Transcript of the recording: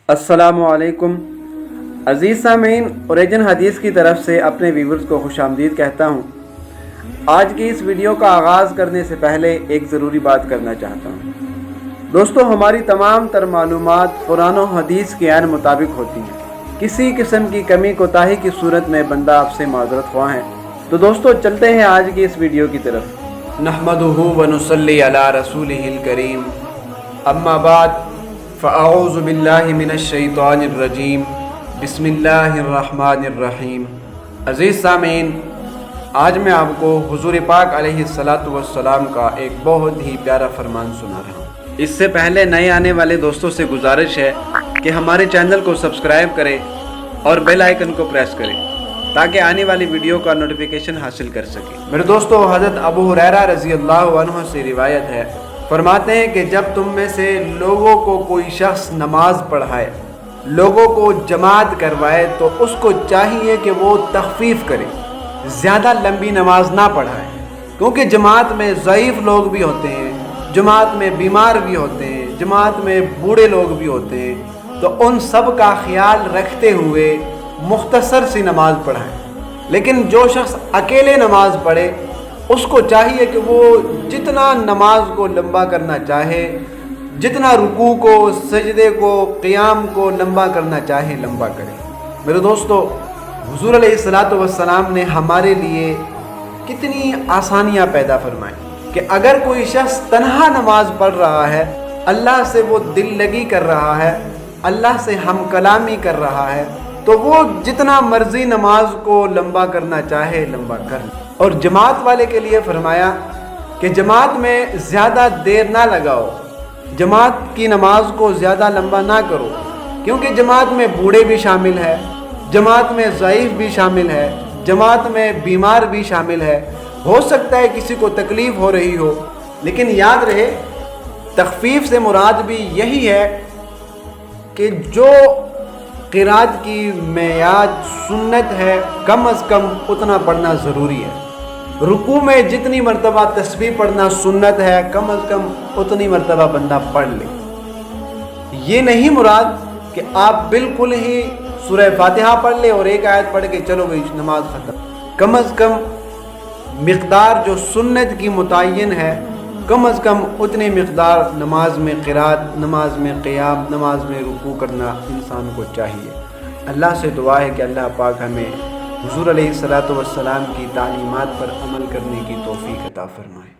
अस्सलामु अलैकुम अज़ीज़ सामीन, ओरिजिन हदीस की तरफ से अपने व्यूवर्स को खुशामदीद कहता हूँ। आज की इस वीडियो का आगाज़ करने से पहले एक ज़रूरी बात करना चाहता हूँ। दोस्तों, हमारी तमाम तर मालूमात कुरान और हदीस के ऐन मुताबिक होती हैं। किसी किस्म की कमी कोताही की सूरत में बंदा आपसे माज़रत ख्वाह है। तो दोस्तों, चलते हैं आज की इस वीडियो की तरफ। नहमदुहु व नुसल्ली अला रसूलिहिल करीम, अम्मा बाद फ़अऊज़ु बिल्लाहि मिनश शैतानिर रजीम, बिस्मिल्लाहिर रहमानिर रहीम। अज़ीज़ सामीन, आज मैं आपको हुज़ूर पाक अलैहिस्सलातु वस्सलाम का एक बहुत ही प्यारा फरमान सुना रहा हूँ। इससे पहले नए आने वाले दोस्तों से गुजारिश है कि हमारे चैनल को सब्सक्राइब करें और बेल आइकन को प्रेस करें ताकि आने वाली वीडियो का नोटिफिकेशन हासिल कर सकें। मेरे दोस्तों, हज़रत अबू हुरैरा रज़ी अल्लाहु अन्हु से रिवायत है, फरमाते हैं कि जब तुम में से लोगों को कोई शख्स नमाज पढ़ाए, लोगों को जमात करवाए, तो उसको चाहिए कि वो तखफीफ करे, ज़्यादा लंबी नमाज ना पढ़ाए, क्योंकि जमात में ज़ईफ़ लोग भी होते हैं, जमात में बीमार भी होते हैं, जमात में बूढ़े लोग भी होते हैं। तो उन सब का ख्याल रखते हुए मुख्तसर सी नमाज पढ़ाएं। लेकिन जो शख्स अकेले नमाज पढ़े, उसको चाहिए कि वो जितना नमाज को लंबा करना चाहे, जितना रुकू को, सजदे को, क़ियाम को लंबा करना चाहे, लंबा करे। मेरे दोस्तों, हुज़ूर अलैहिस्सलातु वस्सलाम ने हमारे लिए कितनी आसानियाँ पैदा फरमाई कि अगर कोई शख्स तन्हा नमाज पढ़ रहा है, अल्लाह से वो दिल लगी कर रहा है, अल्लाह से हम कलामी कर रहा है, तो वो जितना मर्जी नमाज को लंबा करना चाहे, लंबा कर। और जमात वाले के लिए फरमाया कि जमात में ज़्यादा देर ना लगाओ, जमात की नमाज को ज़्यादा लंबा ना करो, क्योंकि जमात में बूढ़े भी शामिल है, जमात में ज़ईफ़ भी शामिल है, जमात में बीमार भी शामिल है। हो सकता है किसी को तकलीफ़ हो रही हो, लेकिन याद रहे तखफीफ से मुराद भी यही है कि जो क़िरात की मेयाद सुन्नत है, कम अज़ कम उतना पढ़ना ज़रूरी है। रुकू में जितनी मरतबा तस्बीह पढ़ना सुन्नत है, कम अज़ कम उतनी मरतबा बंदा पढ़ ले। ये नहीं मुराद कि आप बिल्कुल ही सूरह फातिहा पढ़ ले और एक आयत पढ़ के चलो गई नमाज ख़त्म। कम अज़ कम मिक़दार जो सुन्नत की मुतय्यन है, कम अज़ कम उतनी मिक़दार नमाज में क़िरात, नमाज में क़ियाम, नमाज में रुकू करना इंसान को चाहिए। अल्लाह से दुआ है कि अल्लाह पाक हमें हुज़ूर अलैहिस्सलातु वस्सलाम की तालीमात पर अमल करने की तौफ़ीक़ अता फ़रमाए।